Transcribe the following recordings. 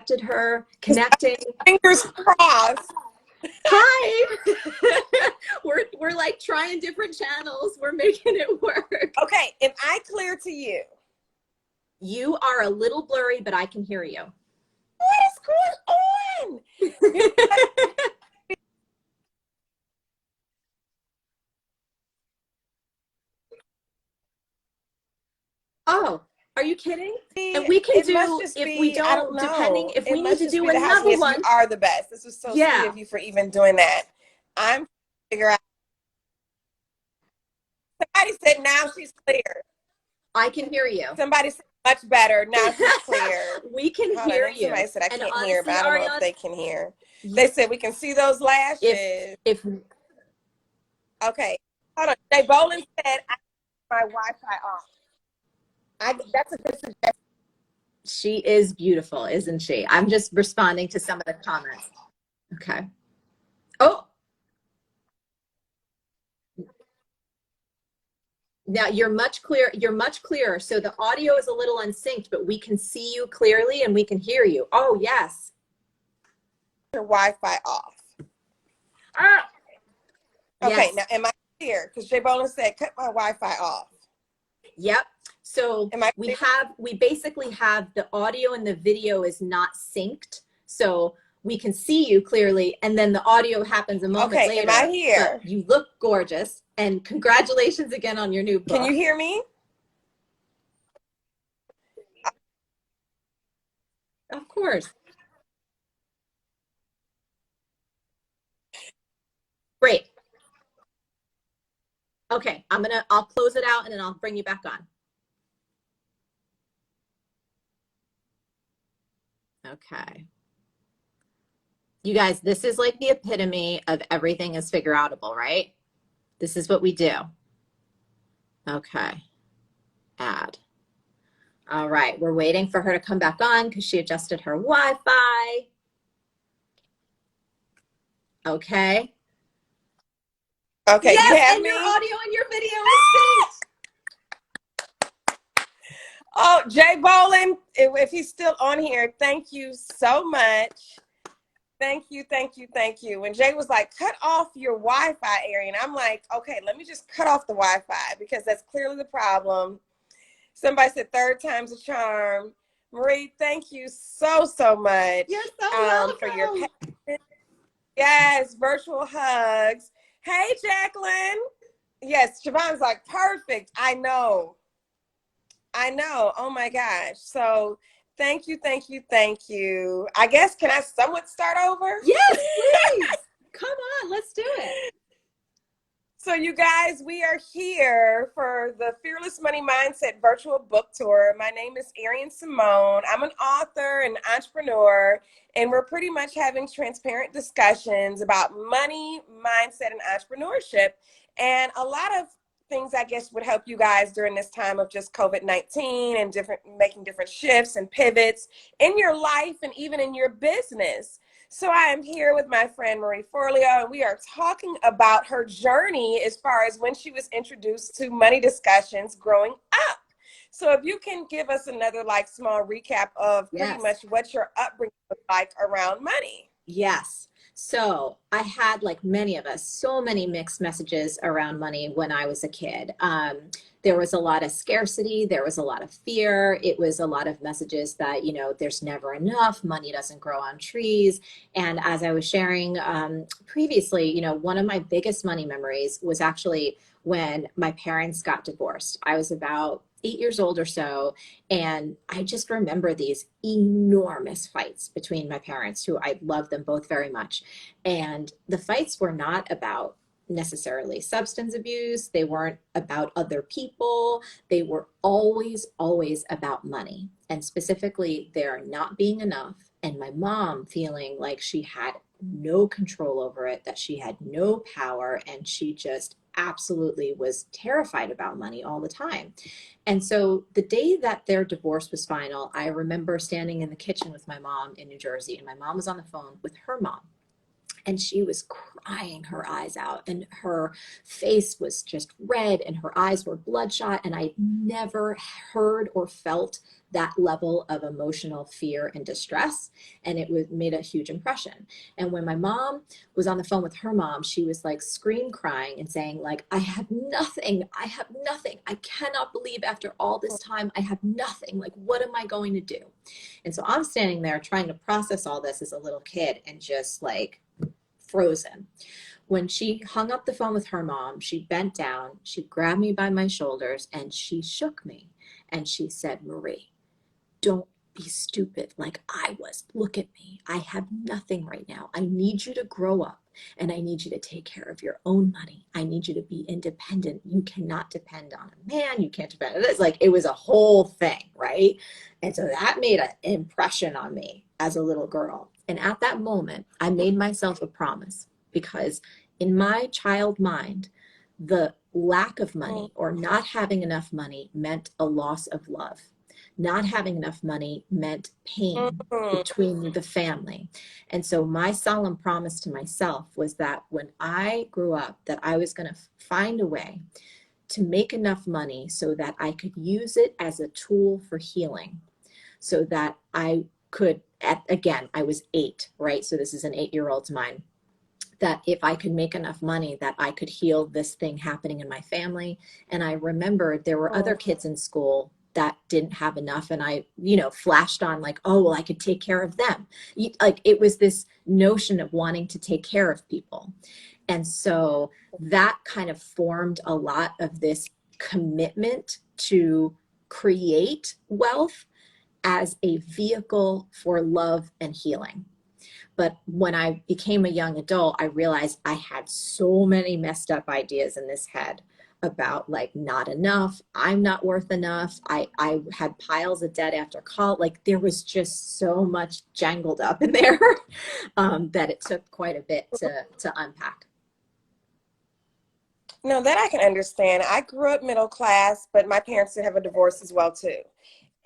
accepted her, connecting. Fingers crossed. Hi. we're like trying different channels. We're making it work. Okay, am I clear to you? You are a little blurry, but I can hear you. What is going on? Oh, are you kidding? See, And we can it do, must just if be, we I don't don't, know. depending, if It we need must to just do be the house. another Yes, one. you are the best. This was so sweet of you for even doing that. I'm figure out. Somebody said now she's clear. I can hear you. Somebody said much better. Now she's clear. We can hear you. Somebody said I can't honestly, hear, but I don't know if they can hear. They said we can see those lashes. If okay, hold on. Jake Bolin said I my Wi-Fi off. That's a good suggestion. She is beautiful, isn't she? I'm just responding to some of the comments. Okay. Oh. Now you're much clearer. You're much clearer. So the audio is a little unsynced, but we can see you clearly and we can hear you. Oh, yes. Your Wi-Fi off. Ah. Okay, yes. now am I clear? Because Jay Bolin said cut my Wi-Fi off. Yep. So we basically have the audio and the video is not synced. So we can see you clearly, and then the audio happens a moment later. Am I here? But you look gorgeous, and congratulations again on your new book. Can you hear me? Of course. Great. Okay, I'll close it out and then I'll bring you back on. Okay. You guys, this is like the epitome of everything is Figureoutable, right? This is what we do. Okay. Add. All right, we're waiting for her to come back on because she adjusted her Wi-Fi. Okay. Okay, yes, you have and me? your audio and your video is synced. Oh, Jay Bolin, if he's still on here, thank you so much. Thank you, thank you, thank you. When Jay was like, cut off your Wi-Fi, Arian, I'm like, okay, let me just cut off the Wi-Fi because that's clearly the problem. Somebody said third time's a charm. Marie, thank you so much. You're so welcome. For your patience. Yes, virtual hugs. Hey, Jacqueline. Yes, Siobhan's like, perfect. I know. Oh my gosh. So thank you, thank you, thank you. I guess, can I somewhat start over? Yes, please. Come on, let's do it. So you guys, we are here for the Fearless Money Mindset virtual book tour. My name is Arian Simone. I'm an author and entrepreneur, and we're pretty much having transparent discussions about money, mindset, and entrepreneurship. And a lot of things I guess would help you guys during this time of just COVID-19 and making different shifts and pivots in your life and even in your business. So I am here with my friend Marie Forleo, and we are talking about her journey as far as when she was introduced to money discussions growing up. So if you can give us another small recap of pretty much what your upbringing was like around money. Yes. So I had, like many of us, so many mixed messages around money when I was a kid. There was a lot of scarcity. There was a lot of fear. It was a lot of messages that, there's never enough. Money doesn't grow on trees. And as I was sharing previously, one of my biggest money memories was actually when my parents got divorced. I was about 8 years old or so. And I just remember these enormous fights between my parents, who I love them both very much. And the fights were not about necessarily substance abuse. They weren't about other people. They were always about money. And specifically, there not being enough. And my mom feeling like she had no control over it, that she had no power, and she just absolutely was terrified about money all the time. And so the day that their divorce was final, I remember standing in the kitchen with my mom in New Jersey, and my mom was on the phone with her mom. And she was crying her eyes out, and her face was just red, and her eyes were bloodshot. And I never heard or felt that level of emotional fear and distress. And it was made a huge impression. And when my mom was on the phone with her mom, she was like scream crying and saying, like, I have nothing. I have nothing. I cannot believe after all this time, I have nothing. Like, what am I going to do? And so I'm standing there trying to process all this as a little kid and just like frozen. When she hung up the phone with her mom, she bent down, she grabbed me by my shoulders, and she shook me. And she said, Marie, don't be stupid like I was. Look at me. I have nothing right now. I need you to grow up, and I need you to take care of your own money. I need you to be independent. You cannot depend on a man. You can't depend on this. Like, it was a whole thing, right? And so that made an impression on me as a little girl. And at that moment, I made myself a promise, because in my child mind, the lack of money or not having enough money meant a loss of love. Not having enough money meant pain between the family. And so my solemn promise to myself was that when I grew up, that I was going to find a way to make enough money so that I could use it as a tool for healing, so that I could, again, I was 8, right? So this is an 8-year-old's mind, that if I could make enough money that I could heal this thing happening in my family. And I remembered there were other kids in school that didn't have enough, and I, flashed on like, oh, well, I could take care of them. Like, it was this notion of wanting to take care of people. And so that kind of formed a lot of this commitment to create wealth as a vehicle for love and healing. But when I became a young adult, I realized I had so many messed up ideas in this head about like not enough, I'm not worth enough. I had piles of debt after college. Like, there was just so much jangled up in there that it took quite a bit to unpack. No, that I can understand. I grew up middle class, but my parents did have a divorce as well too.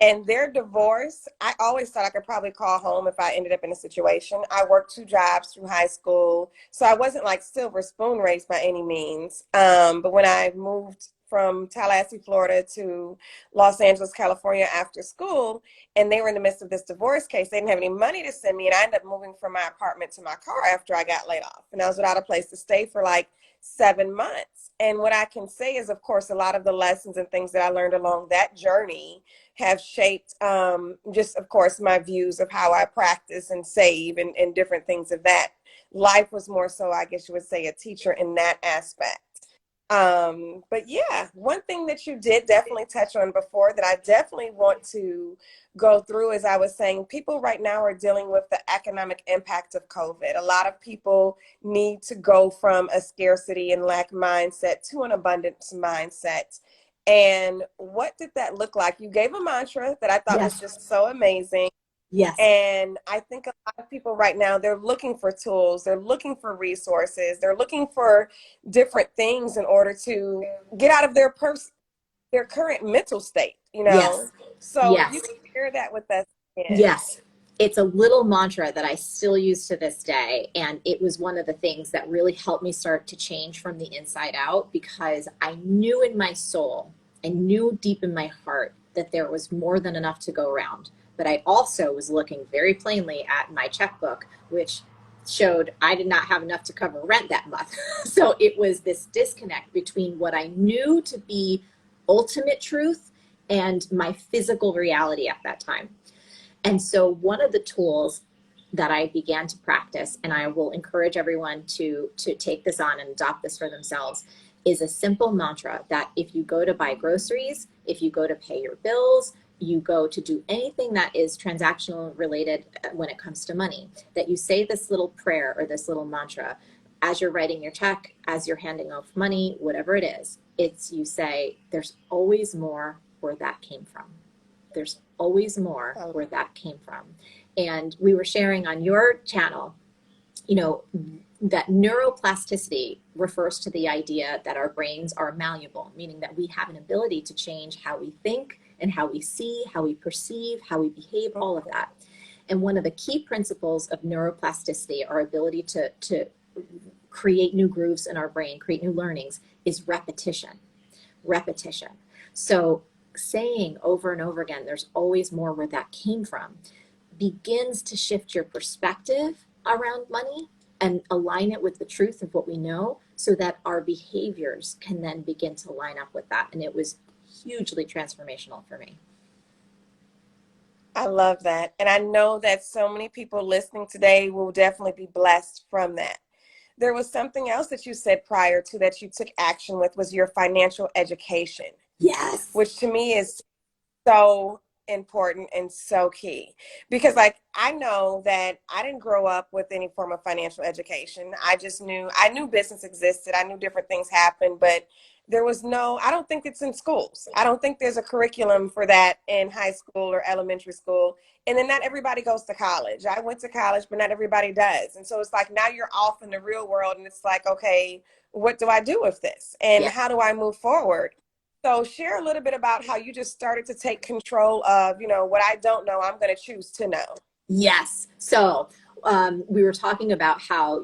And their divorce, I always thought I could probably call home if I ended up in a situation. I worked 2 jobs through high school, so I wasn't like silver spoon raised by any means. But when I moved from Tallahassee, Florida to Los Angeles, California after school, and they were in the midst of this divorce case, they didn't have any money to send me, and I ended up moving from my apartment to my car after I got laid off. And I was without a place to stay for like 7 months. And what I can say is, of course, a lot of the lessons and things that I learned along that journey have shaped just, of course, my views of how I practice and save and different things of that. Life was more so, I guess you would say, a teacher in that aspect. But yeah, one thing that you did definitely touch on before that I definitely want to go through, as I was saying, people right now are dealing with the economic impact of COVID. A lot of people need to go from a scarcity and lack mindset to an abundance mindset. And what did that look like? You gave a mantra that I thought was Yes. just so amazing. Yes. And I think a lot of people right now, they're looking for tools, they're looking for resources, they're looking for different things in order to get out of their current mental state, you know? Yes. So if you Yes. can share that with us again. Yes. It's a little mantra that I still use to this day. And it was one of the things that really helped me start to change from the inside out, because I knew in my soul, I knew deep in my heart that there was more than enough to go around. But I also was looking very plainly at my checkbook, which showed I did not have enough to cover rent that month. So it was this disconnect between what I knew to be ultimate truth and my physical reality at that time. And so one of the tools that I began to practice, and I will encourage everyone to take this on and adopt this for themselves, is a simple mantra that if you go to buy groceries, if you go to pay your bills, you go to do anything that is transactional related when it comes to money, that you say this little prayer or this little mantra as you're writing your check, as you're handing off money, whatever it is. It's, you say, there's always more where that came from. There's always more where that came from. And we were sharing on your channel, that neuroplasticity refers to the idea that our brains are malleable, meaning that we have an ability to change how we think and how we see, how we perceive, how we behave, all of that. And one of the key principles of neuroplasticity, our ability to create new grooves in our brain, create new learnings, is repetition. Repetition. So saying over and over again, there's always more, where that came from, begins to shift your perspective around money and align it with the truth of what we know, so that our behaviors can then begin to line up with that. And it was hugely transformational for me. I love that. And I know that so many people listening today will definitely be blessed from that. There was something else that you said prior to that you took action with, was your financial education. Yes. Which to me is so important and so key, because like I know that I didn't grow up with any form of financial education. I knew business existed. I knew different things happened, but there was no, I don't think it's in schools. I don't think there's a curriculum for that in high school or elementary school. And then not everybody goes to college. I went to college, but not everybody does. And so it's like, now you're off in the real world and it's like, okay, what do I do with this? And Yeah. how do I move forward? So share a little bit about how you just started to take control of, what I don't know, I'm going to choose to know. Yes. So we were talking about how,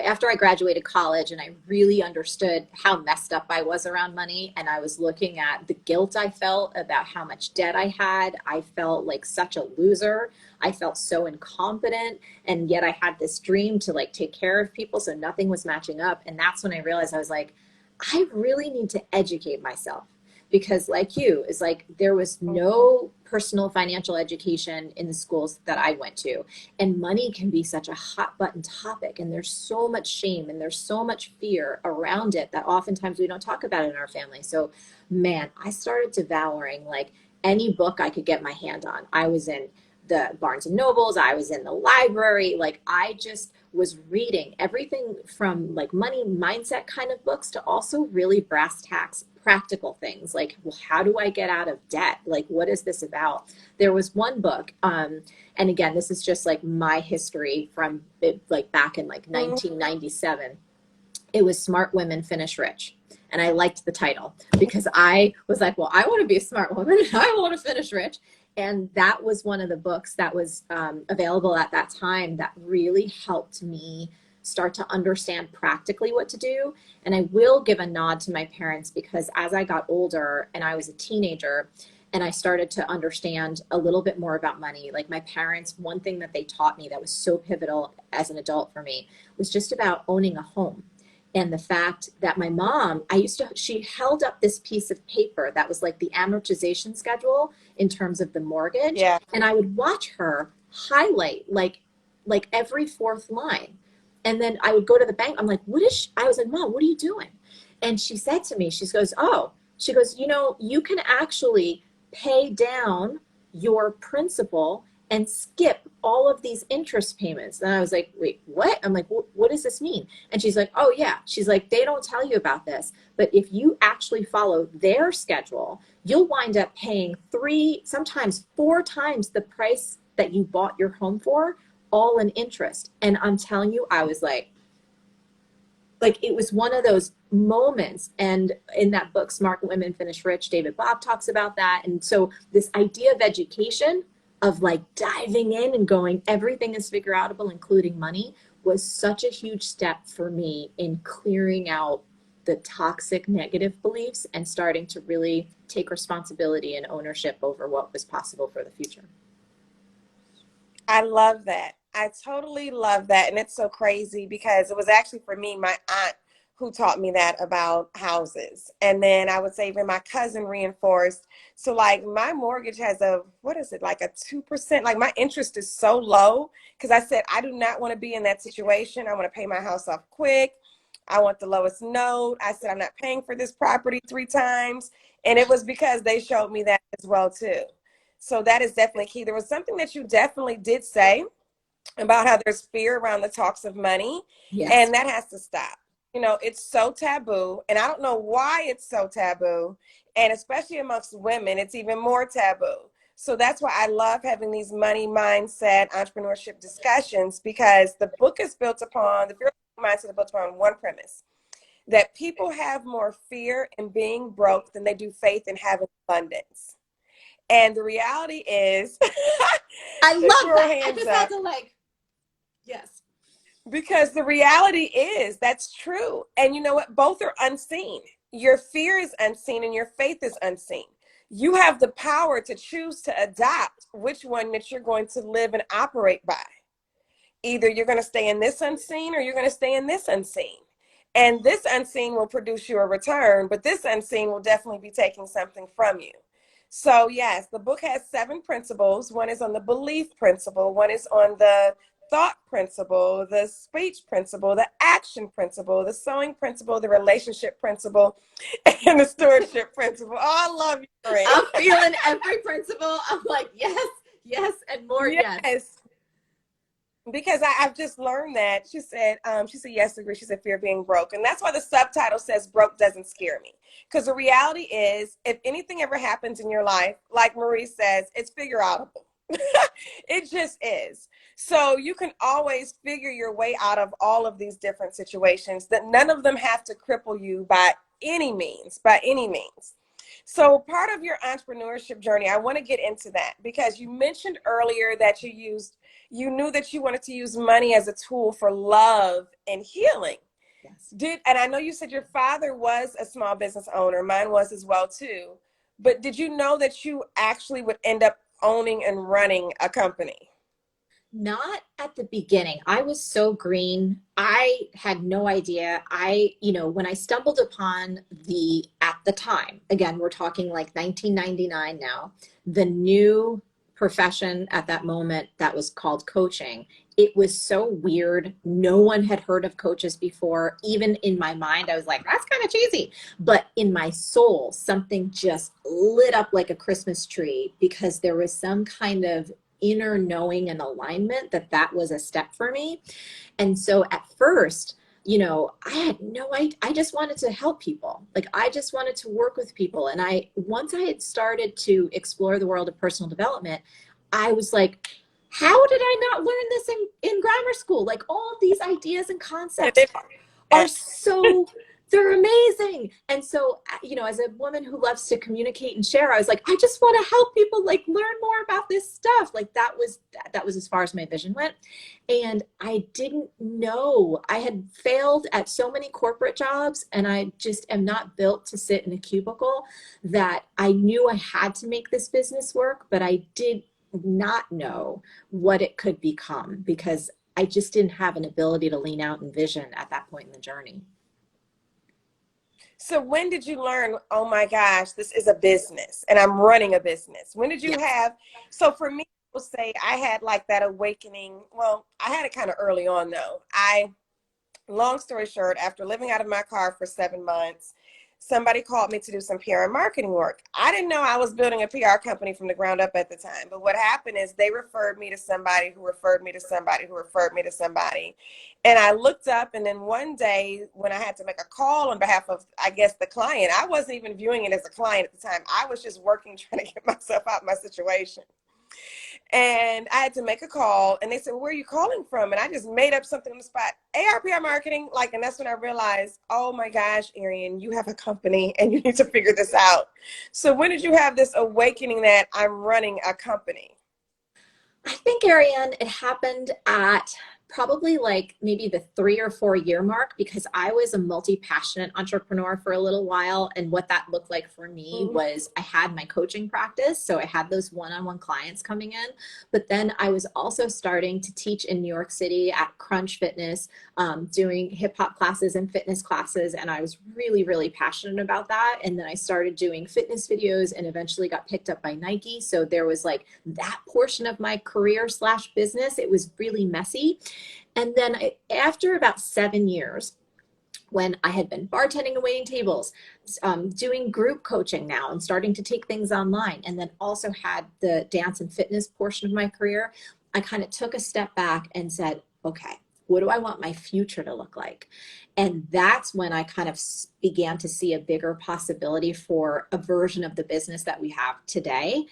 after I graduated college and I really understood how messed up I was around money, and I was looking at the guilt I felt about how much debt I had, I felt like such a loser. I felt so incompetent. And yet I had this dream to like take care of people. So nothing was matching up. And that's when I realized, I was like, I really need to educate myself, because like you, is like, there was no personal financial education in the schools that I went to. And money can be such a hot button topic, and there's so much shame and there's so much fear around it that oftentimes we don't talk about it in our family. So man, I started devouring like any book I could get my hand on. I was in the Barnes and Nobles, I was in the library, like I just was reading everything from like money mindset kind of books to also really brass tacks practical things like, well, how do I get out of debt? Like, what is this about? There was one book, and again, this is just like my history from like back in like 1997. It was Smart Women Finish Rich. And I liked the title because I was like, well, I want to be a smart woman. I want to finish rich. And that was one of the books that was available at that time that really helped me start to understand practically what to do. And I will give a nod to my parents, because as I got older and I was a teenager and I started to understand a little bit more about money, like my parents, one thing that they taught me that was so pivotal as an adult for me was just about owning a home. And the fact that my mom, she held up this piece of paper that was like the amortization schedule in terms of the mortgage. Yeah. And I would watch her highlight like every fourth line. And then I would go to the bank. I'm like, I was like, Mom, what are you doing? And she said to me, she goes, you can actually pay down your principal and skip all of these interest payments. And I was like, wait, what? I'm like, what does this mean? And she's like, oh yeah. She's like, they don't tell you about this, but if you actually follow their schedule, you'll wind up paying 3, sometimes 4 times the price that you bought your home for, all in interest. And I'm telling you, I was like it was one of those moments. And in that book, Smart Women Finish Rich, David Bob talks about that. And so this idea of education, of like diving in and going, everything is figureoutable, including money, was such a huge step for me in clearing out the toxic negative beliefs and starting to really take responsibility and ownership over what was possible for the future. I love that. I totally love that. And it's so crazy because it was actually for me, my aunt who taught me that about houses. And then I would say even my cousin reinforced. So like my mortgage has like a 2%, like my interest is so low because I said, I do not want to be in that situation. I want to pay my house off quick. I want the lowest note. I said, I'm not paying for this property 3 times. And it was because they showed me that as well too. So that is definitely key. There was something that you definitely did say about how there's fear around the talks of money. Yes. And that has to stop. It's so taboo. And I don't know why it's so taboo. And especially amongst women, it's even more taboo. So that's why I love having these money mindset, entrepreneurship discussions, because the book is built upon, the fear mindset is built upon one premise, that people have more fear in being broke than they do faith in having abundance. And the reality is, I the love girl that. I hands just had up. to like, yes. Because the reality is that's true. And you know what? Both are unseen. Your fear is unseen and your faith is unseen. You have the power to choose to adopt which one that you're going to live and operate by. Either you're going to stay in this unseen or you're going to stay in this unseen. And this unseen will produce you a return, but this unseen will definitely be taking something from you. So, yes, the book has 7 principles. One is on the belief principle, one is on the thought principle, the speech principle, the action principle, the sewing principle, the relationship principle, and the stewardship principle. Oh, I love you, Marie. I'm feeling every principle. I'm like, yes, yes, and more yes. Yes. Because I've just learned that. She said, yes, agree. She said, fear of being broke. And that's why the subtitle says broke doesn't scare me. Because the reality is, if anything ever happens in your life, like Marie says, it's figureoutable. It just is. So you can always figure your way out of all of these different situations, that none of them have to cripple you by any means, by any means. So part of your entrepreneurship journey, I want to get into that because you mentioned earlier that you knew that you wanted to use money as a tool for love and healing. Yes. And I know you said your father was a small business owner, mine was as well too. But did you know that you actually would end up owning and running a company? Not at the beginning. I was so green. I had no idea. When I stumbled upon at the time, again, we're talking like 1999 now, the new profession at that moment that was called coaching. It was so weird. No one had heard of coaches before. Even in my mind, I was like, that's kind of cheesy. But in my soul, something just lit up like a Christmas tree because there was some kind of inner knowing and alignment that that was a step for me. And so at first, I had no idea. I just wanted to help people. Like I just wanted to work with people. And once I had started to explore the world of personal development, I was like, how did I not learn this in grammar school? Like all of these ideas and concepts are so they're amazing. And so, as a woman who loves to communicate and share, I was like, I just want to help people like learn more about this stuff. Like that was as far as my vision went. And I didn't know. I had failed at so many corporate jobs and I just am not built to sit in a cubicle that I knew I had to make this business work, but I did not know what it could become because I just didn't have an ability to lean out and vision at that point in the journey. So when did you learn, oh my gosh, this is a business and I'm running a business? When did you Yes. have, so for me, I will say I had like that awakening. Well, I had it kind of early on though. Long story short, after living out of my car for 7 months, somebody called me to do some PR and marketing work. I didn't know I was building a PR company from the ground up at the time. But what happened is they referred me to somebody who referred me to somebody who referred me to somebody. And I looked up, and then one day when I had to make a call on behalf of, I guess, the client, I wasn't even viewing it as a client at the time. I was just working, trying to get myself out of my situation. And I had to make a call, and they said, well, where are you calling from? And I just made up something on the spot, ARPR marketing. And that's when I realized, oh my gosh, Arian, you have a company and you need to figure this out. So when did you have this awakening that I'm running a company? I think, Ariane, it happened at probably like maybe the 3 or 4 year mark because I was a multi-passionate entrepreneur for a little while. And what that looked like for me was I had my coaching practice. So I had those one-on-one clients coming in. But then I was also starting to teach in New York City at Crunch Fitness, doing hip hop classes and fitness classes. And I was really, really passionate about that. And then I started doing fitness videos and eventually got picked up by Nike. So there was like that portion of my career slash business. It was really messy. And then after about 7 years, when I had been bartending and waiting tables, doing group coaching now and starting to take things online, and then also had the dance and fitness portion of my career, I kind of took a step back and said, okay, what do I want my future to look like? And that's when I kind of began to see a bigger possibility for a version of the business that we have today.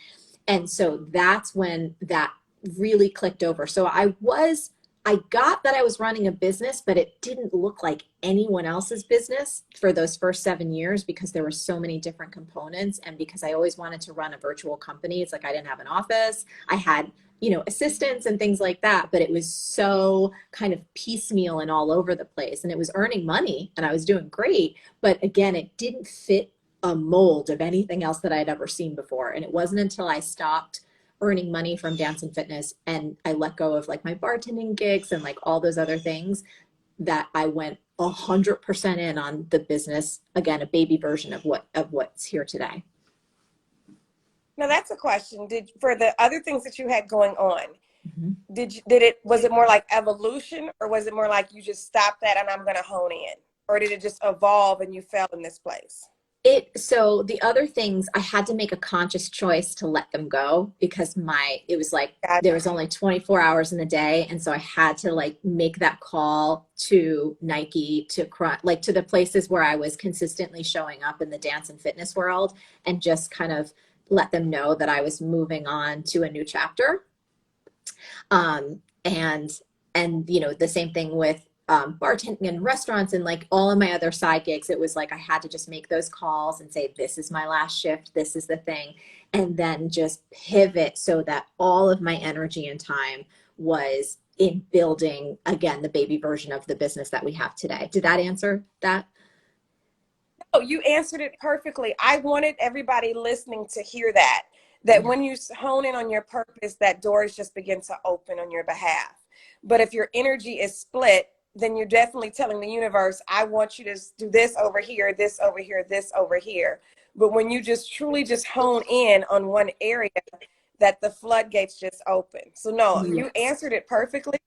And so that's when that really clicked over. So I was I got that I was running a business, but it didn't look like anyone else's business for those first 7 years because there were so many different components. And because I always wanted to run a virtual company, it's like I didn't have an office. I had, assistants and things like that, but it was so kind of piecemeal and all over the place. And it was earning money and I was doing great. But again, it didn't fit a mold of anything else that I'd ever seen before. And it wasn't until I stopped earning money from dance and fitness and I let go of like my bartending gigs and like all those other things that I went 100% in on the business. Again, a baby version of what's here today. Now that's a question. For the other things that you had going on, Mm-hmm. was it more like evolution, or was it more like you just stopped that and I'm going to hone in, or did it just evolve and you fell in this place? So the other things I had to make a conscious choice to let them go because it was like there was only 24 hours in the day, and so I had to like make that call to Nike, to the places where I was consistently showing up in the dance and fitness world, and just kind of let them know that I was moving on to a new chapter. um, and the same thing with bartending and restaurants and like all of my other side gigs. It was like I had to just make those calls and say, this is my last shift, this is the thing, and then just pivot so that all of my energy and time was in building again the baby version of the business that we have today. Did that answer that? Oh, you answered it perfectly. I wanted everybody listening to hear that Yeah. when you hone in on your purpose, that doors just begin to open on your behalf. But if your energy is split, then you're definitely telling the universe, I want you to do this over here, this over here, this over here. But when you just truly just hone in on one area, that the floodgates just open. So no, you Yes. answered it perfectly.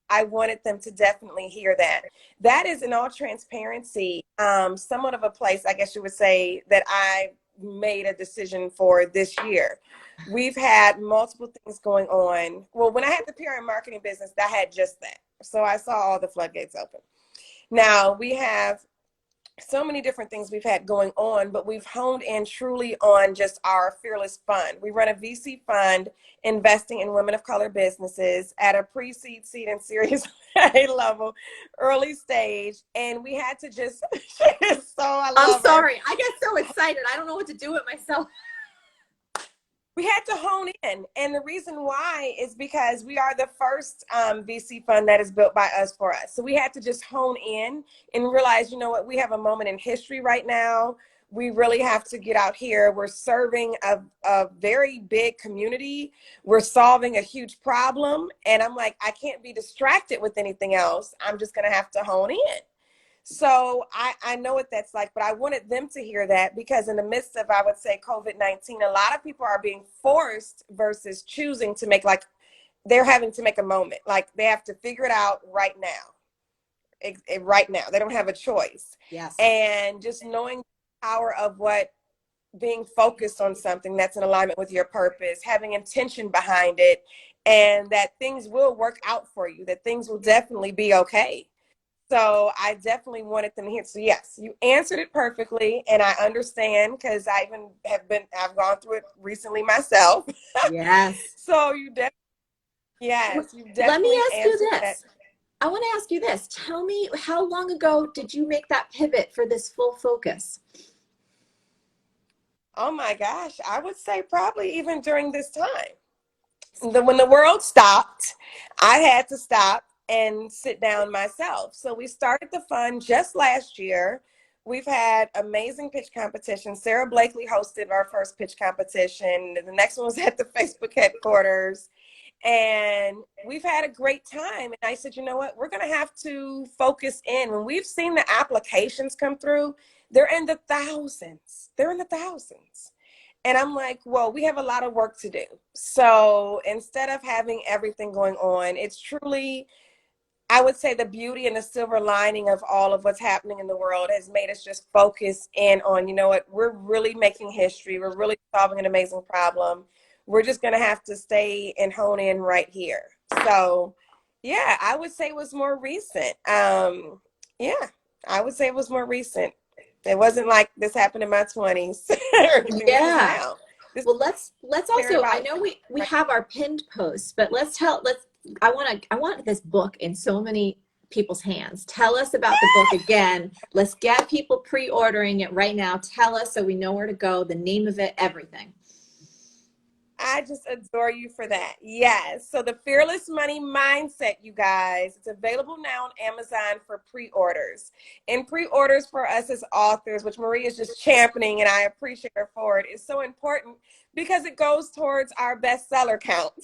I wanted them to definitely hear that. That is, in all transparency, somewhat of a place, I guess you would say, that I made a decision for this year. We've had multiple things going on. Well, when I had the PR and marketing business, that had just that. So I saw all the floodgates open. Now we have so many different things we've had going on, but we've honed in truly on just our Fearless Fund. We run a VC fund investing in women of color businesses at a pre-seed, seed, and Series A level, early stage. And we had to just, so I I'm love her. sorry, I get so excited I don't know what to do with myself. We had to hone in. And the reason why is because we are the first VC fund that is built by us for us. So we had to just hone in and realize, you know what, we have a moment in history right now. We really have to get out here. We're serving a very big community. We're solving a huge problem. And I'm like, I can't be distracted with anything else. I'm just going to have to hone in. So I know what that's like, but I wanted them to hear that because in the midst of, I would say, COVID-19, a lot of people are being forced versus choosing to make, like, they're having to make a moment. Like they have to figure it out right now. Right now. They don't have a choice. Yes. And just knowing the power of what being focused on something that's in alignment with your purpose, having intention behind it, and that things will work out for you, that things will definitely be okay. So I definitely wanted them to hear. So yes, you answered it perfectly, and I understand because I've gone through it recently myself. Yes. So you Let me definitely ask you answered that. this. I want to ask you this. Tell me, how long ago did you make that pivot for this full focus? Oh my gosh, I would say probably even during this time. When the world stopped, I had to stop and sit down myself. So we started the fund just last year. We've had amazing pitch competitions. Sarah Blakely hosted our first pitch competition. The next one was at the Facebook headquarters. And we've had a great time. And I said, you know what? We're going to have to focus in. When we've seen the applications come through, they're in the thousands. They're in the thousands. And I'm like, well, we have a lot of work to do. So instead of having everything going on, it's truly, I would say, the beauty and the silver lining of all of what's happening in the world has made us just focus in on, you know what, we're really making history. We're really solving an amazing problem. We're just going to have to stay and hone in right here. So, yeah, I would say it was more recent. Yeah, I would say it was more recent. It wasn't like this happened in my 20s or anything. This is Yeah. now. This Well, let's is also, I about know we have our pinned posts, but let's I want this book in so many people's hands. Tell us about the book again. Let's get people pre-ordering it right now. Tell us so we know where to go, the name of it, everything. I just adore you for that. Yes. So the Fearless Money Mindset, you guys, it's available now on Amazon for pre-orders. And pre-orders for us as authors, which Marie is just championing, and I appreciate her for it, is so important because it goes towards our bestseller count.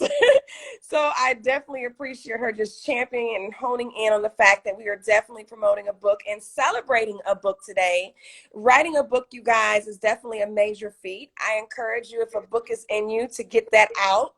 So I definitely appreciate her just championing and honing in on the fact that we are definitely promoting a book and celebrating a book today. Writing a book, you guys, is definitely a major feat. I encourage you, if a book is in you, to get that out.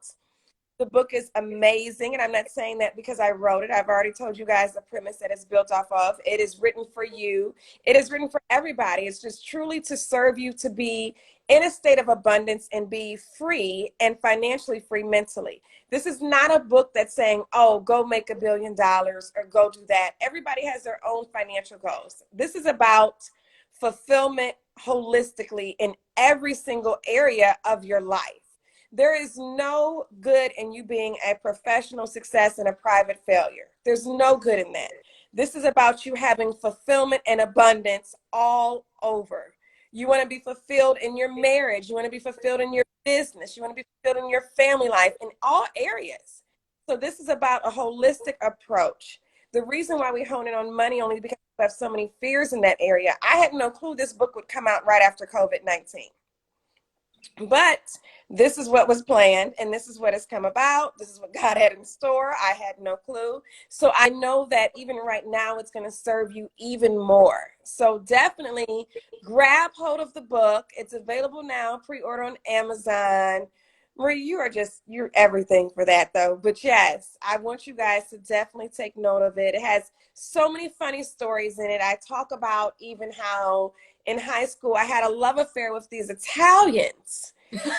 The book is amazing, and I'm not saying that because I wrote it. I've already told you guys the premise that it's built off of. It is written for you. It is written for everybody. It's just truly to serve you to be in a state of abundance and be free and financially free mentally. This is not a book that's saying, oh, go make $1 billion or go do that. Everybody has their own financial goals. This is about fulfillment holistically in every single area of your life. There is no good in you being a professional success and a private failure. There's no good in that. This is about you having fulfillment and abundance all over. You want to be fulfilled in your marriage. You want to be fulfilled in your business. You want to be fulfilled in your family life, in all areas. So this is about a holistic approach. The reason why we hone in on money only because we have so many fears in that area. I had no clue this book would come out right after COVID-19. But this is what was planned, and this is what has come about. This is what God had in store. I had no clue. So I know that even right now, it's going to serve you even more. So definitely grab hold of the book. It's available now, pre-order on Amazon. Marie, you're everything for that, though. But yes, I want you guys to definitely take note of it. It has so many funny stories in it. I talk about even how in high school I had a love affair with these Italians,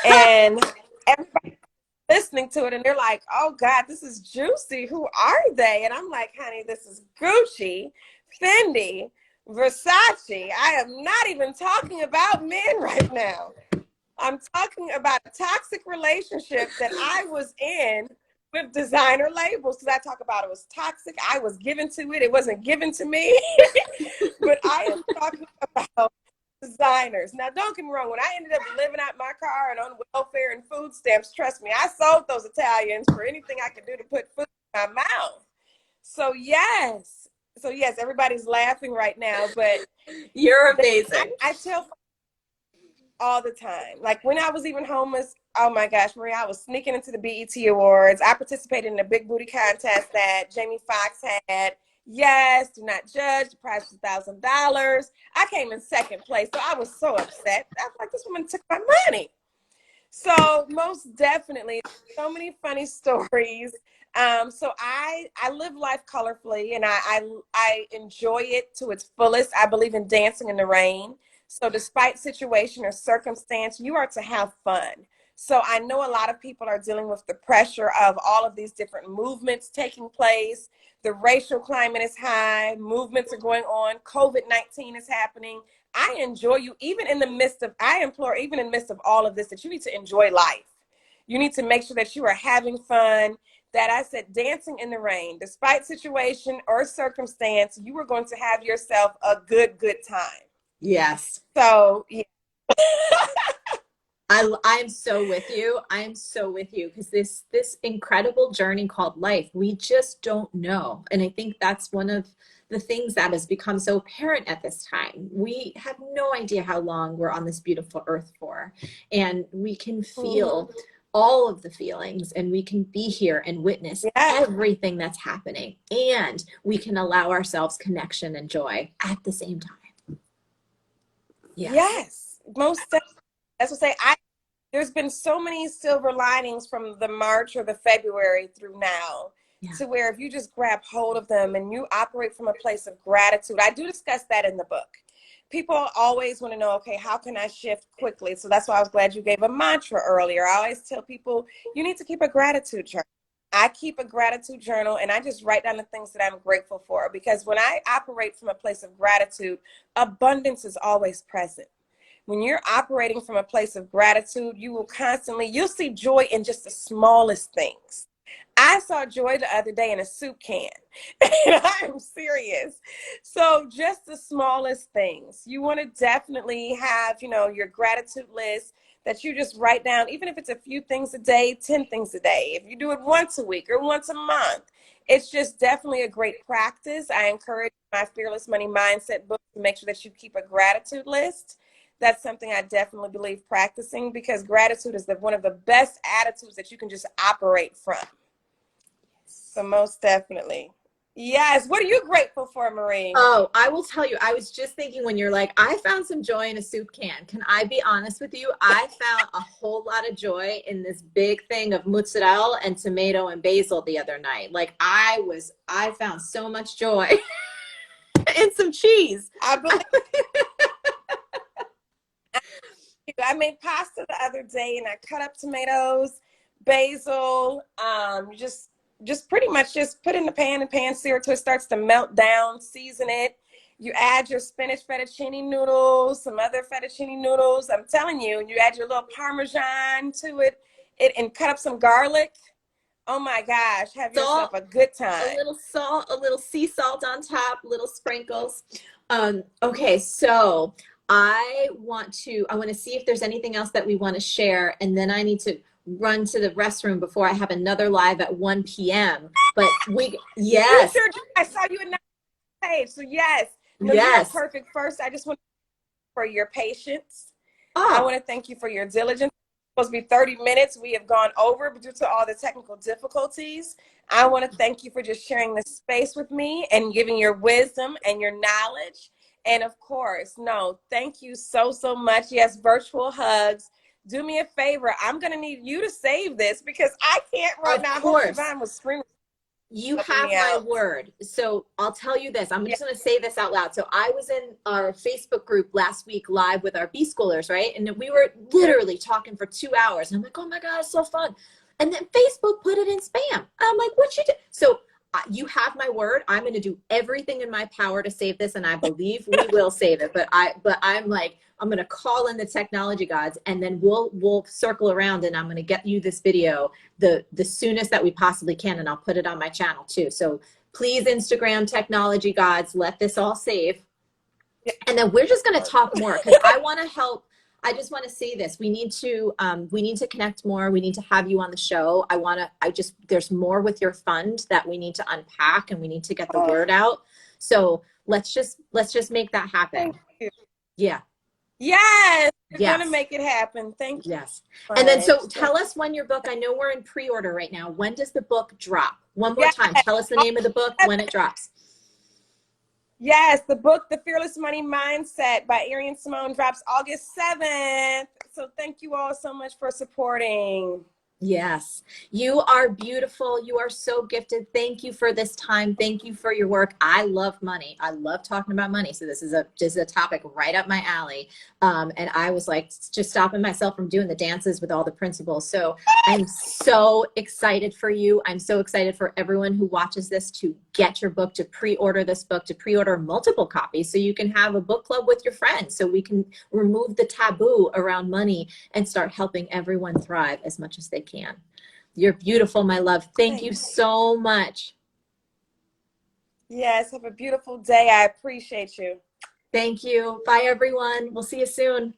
and everybody listening to it, and they're like, oh God, this is juicy. Who are they? And I'm like, honey, this is Gucci, Fendi, Versace. I am not even talking about men right now. I'm talking about a toxic relationship that I was in with designer labels, because I talk about it was toxic. I was given to it. It wasn't given to me. But I am talking about designers. Now, don't get me wrong. When I ended up living out my car and on welfare and food stamps, trust me, I sold those Italians for anything I could do to put food in my mouth. So yes. So yes, everybody's laughing right now, but You're amazing. I tell all the time. Like when I was even homeless, oh my gosh, Maria, I was sneaking into the BET Awards. I participated in a big booty contest that Jamie Foxx had. Yes, do not judge. The prize was $1,000. I came in second place, so I was so upset. I was like, this woman took my money. So most definitely, so many funny stories. So I live life colorfully, and I enjoy it to its fullest. I believe in dancing in the rain. So despite situation or circumstance, you are to have fun. So I know a lot of people are dealing with the pressure of all of these different movements taking place. The racial climate is high. Movements are going on. COVID-19 is happening. I enjoy you even in the midst of, I implore, even in the midst of all of this, that you need to enjoy life. You need to make sure that you are having fun. That I said, dancing in the rain, despite situation or circumstance, you are going to have yourself a good time. Yes. So, yeah. I'm so with you. I'm so with you because this incredible journey called life, we just don't know. And I think that's one of the things that has become so apparent at this time. We have no idea how long we're on this beautiful earth for. And we can feel all of the feelings, and we can be here and witness everything that's happening. And we can allow ourselves connection and joy at the same time. Yes, most definitely. That's what I say. There's been so many silver linings from the March or the February through now, to where if you just grab hold of them and you operate from a place of gratitude. I do discuss that in the book. People always want to know, okay, how can I shift quickly? So that's why I was glad you gave a mantra earlier. I always tell people, you need to keep a gratitude journal. I keep a gratitude journal, and I just write down the things that I'm grateful for, because when I operate from a place of gratitude, abundance is always present. When you're operating from a place of gratitude, you will constantly, you'll see joy in just the smallest things. I saw Joy the other day in a soup can. And I'm serious. So just the smallest things. You want to definitely have, your gratitude list that you just write down, even if it's a few things a day, 10 things a day. If you do it once a week or once a month, it's just definitely a great practice. I encourage my Fearless Money Mindset book to make sure that you keep a gratitude list. That's something I definitely believe practicing, because gratitude is one of the best attitudes that you can just operate from. So most definitely. Yes. What are you grateful for, Marie? Oh, I will tell you, I was just thinking when you're like, I found some joy in a soup can. Can I be honest with you? I found a whole lot of joy in this big thing of mozzarella and tomato and basil the other night. Like I found so much joy in some cheese. I believe I made pasta the other day, and I cut up tomatoes, basil, just pretty much just put in the pan and pan sear till it starts to melt down, season it. You add your spinach fettuccine noodles, some other fettuccine noodles. I'm telling you, and you add your little Parmesan to it, and cut up some garlic. Oh my gosh, have yourself Salt, a good a time. little salt, a little sea salt on top, little sprinkles. Okay, so I want to see if there's anything else that we want to share, and then I need to run to the restroom before I have another live at 1 p.m. But You yes, sure did. I saw you in that page. So yes, no, you are yes. perfect. First, I just want to thank you for your patience. I Oh, want to thank you for your diligence. It's supposed to be 30 minutes. We have gone over due to all the technical difficulties. I want to thank you for just sharing this space with me and giving your wisdom and your knowledge. And of course, no, thank you so, so much. Yes, virtual hugs. Do me a favor. I'm going to need you to save this, because I can't right of now. I hope course. Siobhan was screaming, You helping have me my out. word. So I'll tell you this. I'm Yeah. just going to say this out loud. So I was in our Facebook group last week live with our B schoolers, right? And we were literally talking for 2 hours. And I'm like, oh my God, it's so fun. And then Facebook put it in spam. I'm like, what you do? So you have my word. I'm going to do everything in my power to save this. And I believe we will save it. But I'm like, I'm going to call in the technology gods, and then we'll circle around, and I'm going to get you this video the soonest that we possibly can, and I'll put it on my channel too. So please, Instagram technology gods, let this all save. And then we're just going to talk more, because I want to help. I just want to say this. We need to connect more. We need to have you on the show. There's more with your fund that we need to unpack, and we need to get the word out. So let's just make that happen. Thank you. Yeah. Yes, we're going to Yes. make it happen. Thank you Yes. so And then, much. so tell us when your book, I know we're in pre-order right now. When does the book drop? One more Yes. time. Tell us the name of the book, when it drops. Yes, the book, The Fearless Money Mindset by Arian Simone, drops August 7th. So thank you all so much for supporting. Yes, you are beautiful. You are so gifted. Thank you for this time. Thank you for your work. I love money. I love talking about money. So this is just a topic right up my alley. And I was like just stopping myself from doing the dances with all the principles. So I'm so excited for you. I'm so excited for everyone who watches this to get your book, to pre-order this book, to pre-order multiple copies so you can have a book club with your friends, so we can remove the taboo around money and start helping everyone thrive as much as they can. You're beautiful, my love. Thank you so much. Yes, have a beautiful day. I appreciate you. Thank you. Bye, everyone. We'll see you soon.